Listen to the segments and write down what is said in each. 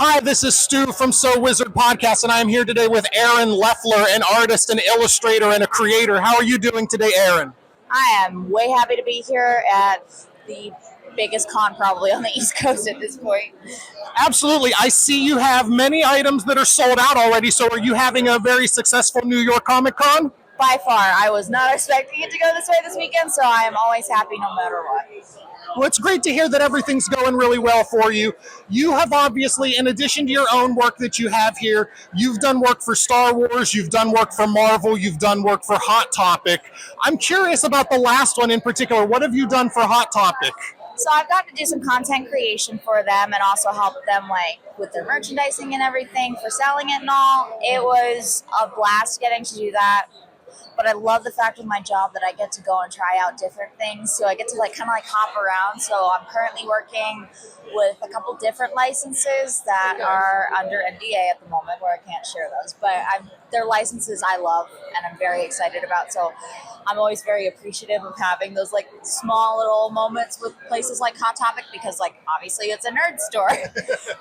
Hi, this is Stu from So Wizard Podcast, and I am here today with Erin Lefler, an artist, an illustrator, and a creator. How are you doing today, Erin? I am way happy to be here at the biggest con probably on the East Coast at this point. Absolutely. I see you have many items that are sold out already, so are you having a very successful New York Comic Con? By far, I was not expecting it to go this way this weekend, so I am always happy no matter what. Well, it's great to hear that everything's going really well for you. You have obviously, in addition to your own work that you have here, you've done work for Star Wars, you've done work for Marvel, you've done work for Hot Topic. I'm curious about the last one in particular. What have you done for Hot Topic? So I've got to do some content creation for them and also help them with their merchandising and everything for selling it and all. It was a blast getting to do that. But I love the fact of my job that I get to go and try out different things. So I get to kind of hop around. So I'm currently working with a couple different licenses that are under NDA at the moment where I can't share those. But they're licenses I love and I'm very excited about. So I'm always very appreciative of having those small little moments with places like Hot Topic because obviously it's a nerd store.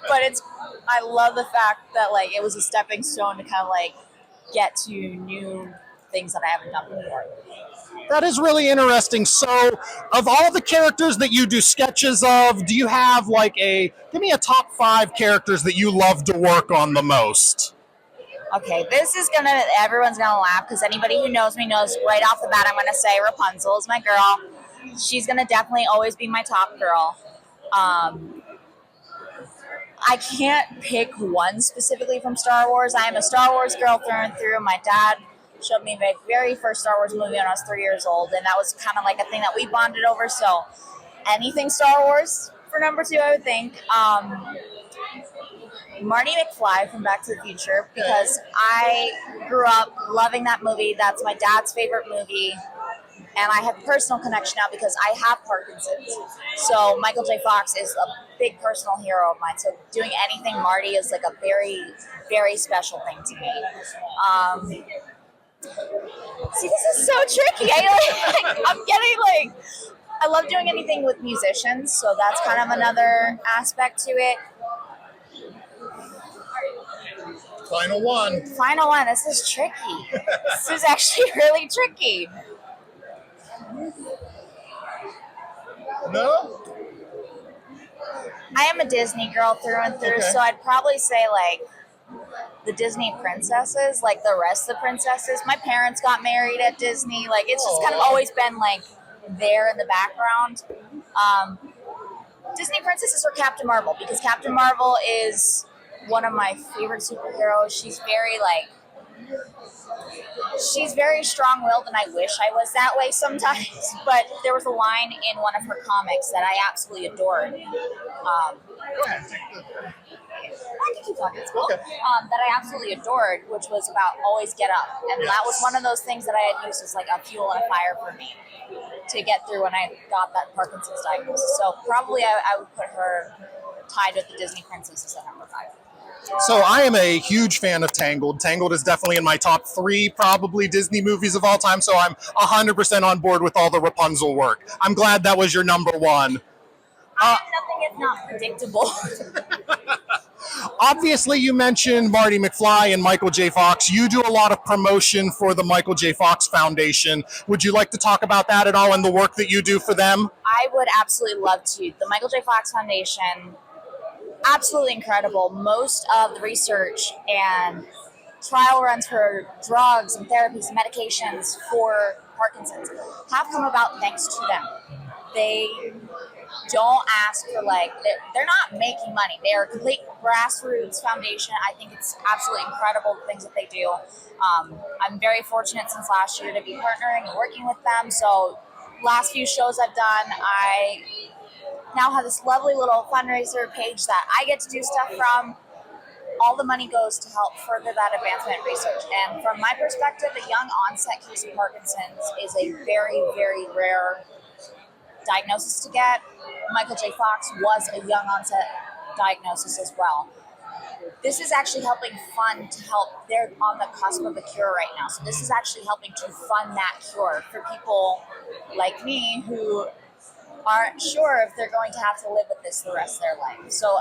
But I love the fact that it was a stepping stone to kind of get to new things that I haven't done before. That is really interesting. So, of all the characters that you do sketches of, do you have give me a top 5 characters that you love to work on the most? Okay, everyone's gonna laugh because anybody who knows me knows right off the bat I'm gonna say Rapunzel is my girl. She's gonna definitely always be my top girl. I can't pick one specifically from Star Wars. I am a Star Wars girl through and through. My dad showed me my very first Star Wars movie when I was 3 years old, and that was kind of a thing that we bonded over. So anything Star Wars for number 2, I would think. Marty McFly from Back to the Future, because I grew up loving that movie. That's my dad's favorite movie. And I have a personal connection now because I have Parkinson's. So Michael J. Fox is a big personal hero of mine. So doing anything Marty is a very, very special thing to me. See, this is so tricky. I love doing anything with musicians. So that's kind of another aspect to it. Final one. This is tricky. This is actually really tricky. No? I am a Disney girl through and through, so I'd probably say the Disney princesses, the rest of the princesses. My parents got married at Disney. It's just kind of always been there in the background. Disney princesses or Captain Marvel, because Captain Marvel is one of my favorite superheroes. She's very strong-willed, and I wish I was that way sometimes. But there was a line in one of her comics that I absolutely adored. Go ahead. I can keep talking. It's cool. That I absolutely adored, which was about always get up, and that was one of those things that I had used as a fuel and a fire for me to get through when I got that Parkinson's diagnosis. So probably I would put her tied with the Disney princesses at number 5. So I am a huge fan of Tangled. Tangled is definitely in my top 3 probably Disney movies of all time, so I'm 100% on board with all the Rapunzel work. I'm glad that was your number 1. Nothing is not predictable. Obviously, you mentioned Marty McFly and Michael J. Fox. You do a lot of promotion for the Michael J. Fox Foundation. Would you like to talk about that at all and the work that you do for them? I would absolutely love to. The Michael J. Fox Foundation, absolutely incredible. Most of the research and trial runs for drugs and therapies and medications for Parkinson's have come about thanks to them. They don't ask for they're not making money. They are a complete grassroots foundation. I think it's absolutely incredible the things that they do. I'm very fortunate since last year to be partnering and working with them. So last few shows I've done, I now have this lovely little fundraiser page that I get to do stuff from. All the money goes to help further that advancement research. And from my perspective, a young onset case of Parkinson's is a very, very rare diagnosis to get. Michael J. Fox was a young onset diagnosis as well. This is actually helping fund to help. They're on the cusp of a cure right now. So this is actually helping to fund that cure for people like me who aren't sure if they're going to have to live with this the rest of their life. So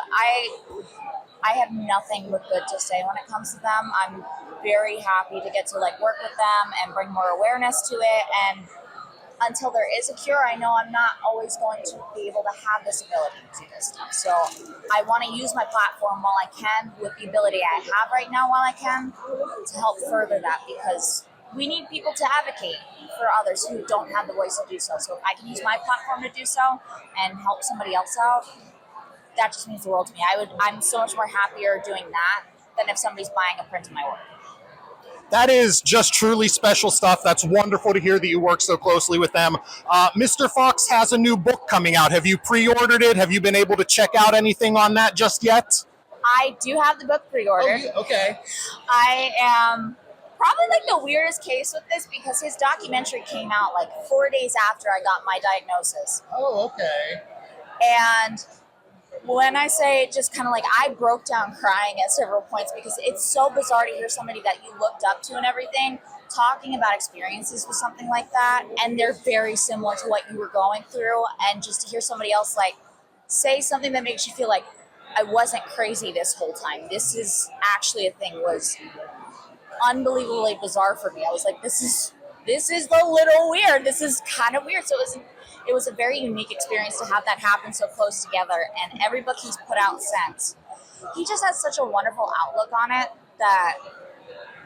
I have nothing but good to say when it comes to them. I'm very happy to get to like work with them and bring more awareness to it. And until there is a cure, I know I'm not always going to be able to have this ability to do this stuff. So I want to use my platform while I can, with the ability I have right now while I can, to help further that, because we need people to advocate for others who don't have the voice to do so. So if I can use my platform to do so and help somebody else out, that just means the world to me. I'm so much more happier doing that than if somebody's buying a print of my work. That is just truly special stuff. That's wonderful to hear that you work so closely with them. Mr. Fox has a new book coming out. Have you pre-ordered it? Have you been able to check out anything on that just yet? I do have the book pre-ordered. Okay. I am probably like the weirdest case with this because his documentary came out like 4 days after I got my diagnosis. Oh, okay. And when I say just kind of like I broke down crying at several points because it's so bizarre to hear somebody that you looked up to and everything talking about experiences with something like that, and they're very similar to what you were going through, and just to hear somebody else like say something that makes you feel like I wasn't crazy this whole time. This is actually a thing was unbelievably bizarre for me. I was like, this is a little weird. This is kind of weird. So it was a very unique experience to have that happen so close together. And every book he's put out since, he just has such a wonderful outlook on it that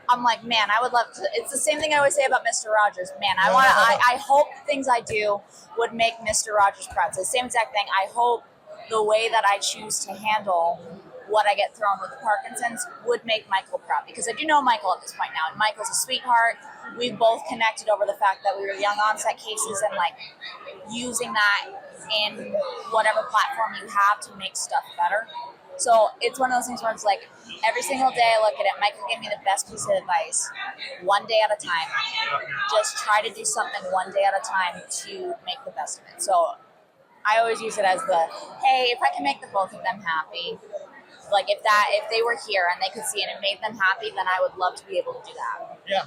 I'm like, man, I would love to. It's the same thing I always say about Mr. Rogers. Man, I hope the things I do would make Mr. Rogers proud. It's the same exact thing. I hope the way that I choose to handle what I get thrown with Parkinson's would make Michael proud, because I do know Michael at this point now, and Michael's a sweetheart. We've both connected over the fact that we were young onset cases, and like using that in whatever platform you have to make stuff better. So it's one of those things where it's like every single day I look at it, Michael gave me the best piece of advice, one day at a time. Just try to do something one day at a time to make the best of it. So I always use it as the, hey, if I can make the both of them happy, like if they were here and they could see it and it made them happy, then I would love to be able to do that. Yeah.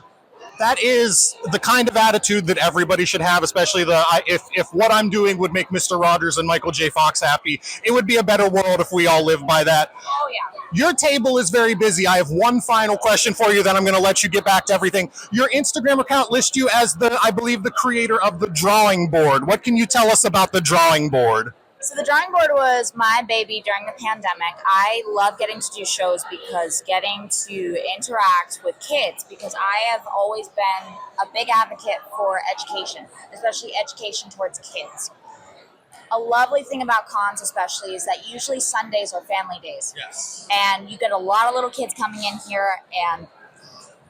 That is the kind of attitude that everybody should have, especially if what I'm doing would make Mr. Rogers and Michael J. Fox happy, it would be a better world if we all lived by that. Oh, yeah. Your table is very busy. I have one final question for you, then I'm going to let you get back to everything. Your Instagram account lists you as I believe, the creator of the drawing board. What can you tell us about the drawing board? So the drawing board was my baby during the pandemic. I love getting to do shows because getting to interact with kids, because I have always been a big advocate for education, especially education towards kids. A lovely thing about cons especially is that usually Sundays are family days. Yes. And you get a lot of little kids coming in here and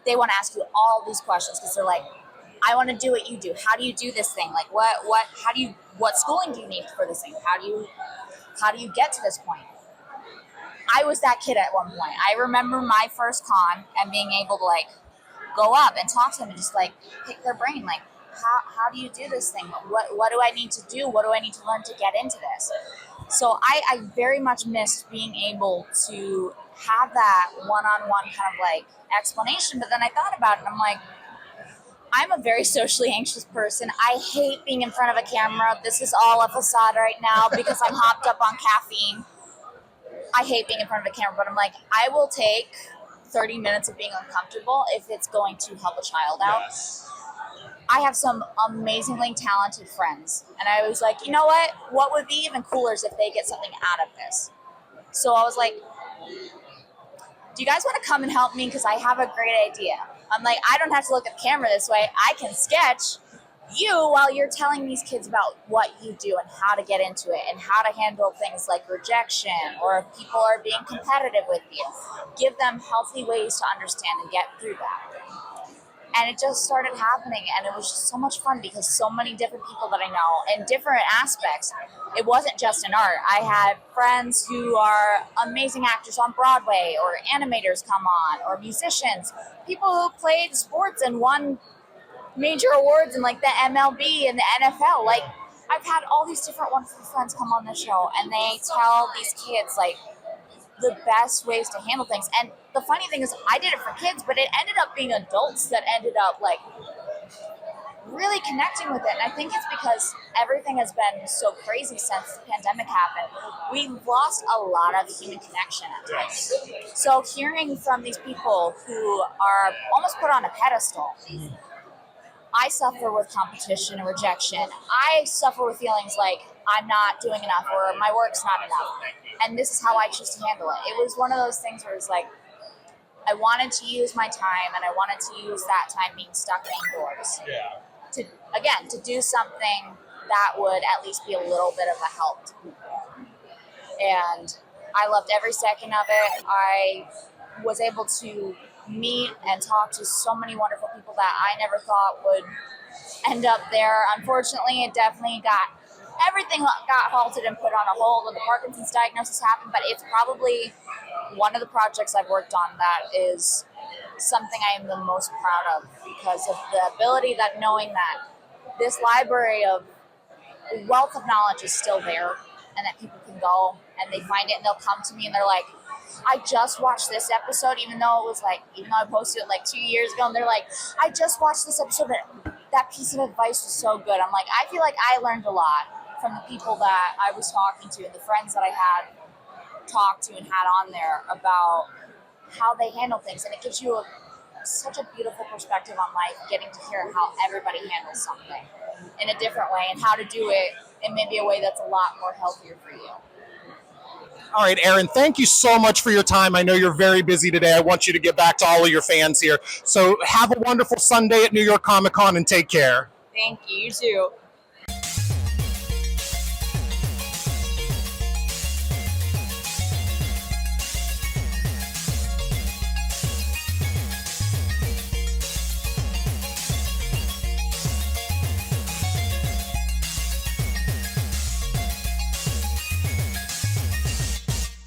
they want to ask you all these questions because they're like, I want to do what you do. How do you do this thing? Like what schooling do you need for this thing? How do you get to this point? I was that kid at one point. I remember my first con and being able to like go up and talk to them and just like pick their brain. Like, how do you do this thing? What do I need to do? What do I need to learn to get into this? So I very much missed being able to have that one-on-one kind of like explanation. But then I thought about it and I'm like, I'm a very socially anxious person. I hate being in front of a camera. This is all a facade right now because I'm hopped up on caffeine. I hate being in front of a camera, but I'm like, I will take 30 minutes of being uncomfortable if it's going to help a child out. Yes. I have some amazingly talented friends. And I was like, you know what? What would be even cooler is if they get something out of this. So I was like, do you guys want to come and help me? Because I have a great idea. I'm like, I don't have to look at the camera this way. I can sketch you while you're telling these kids about what you do and how to get into it and how to handle things like rejection or if people are being competitive with you. Give them healthy ways to understand and get through that. And it just started happening, and it was just so much fun because so many different people that I know in different aspects. It wasn't just in art. I had friends who are amazing actors on Broadway, or animators come on, or musicians, people who played sports and won major awards in like the MLB and the NFL. Like, I've had all these different wonderful friends come on the show, and they tell these kids like the best ways to handle things. And the funny thing is I did it for kids, but it ended up being adults that ended up like really connecting with it. And I think it's because everything has been so crazy since the pandemic happened. We've lost a lot of human connection at times. So hearing from these people who are almost put on a pedestal, I suffer with competition and rejection. I suffer with feelings like I'm not doing enough or my work's not enough. And this is how I choose to handle it. It was one of those things where it's like, I wanted to use my time, and I wanted to use that time being stuck indoors to do something that would at least be a little bit of a help to people. And I loved every second of it. I was able to meet and talk to so many wonderful people that I never thought would end up there. Unfortunately, everything got halted and put on a hold when the Parkinson's diagnosis happened, but it's probably one of the projects I've worked on that is something I am the most proud of, because of the ability that knowing that this library of wealth of knowledge is still there, and that people can go and they find it and they'll come to me and they're like, I just watched this episode, even though I posted it like 2 years ago, and they're like, I just watched this episode, but that piece of advice was so good. I'm like, I feel like I learned a lot from the people that I was talking to and the friends that I had talked to and had on there about how they handle things. And it gives you such a beautiful perspective on life, getting to hear how everybody handles something in a different way and how to do it in maybe a way that's a lot more healthier for you. All right, Erin, thank you so much for your time. I know you're very busy today. I want you to get back to all of your fans here. So have a wonderful Sunday at New York Comic Con and take care. Thank you. You too.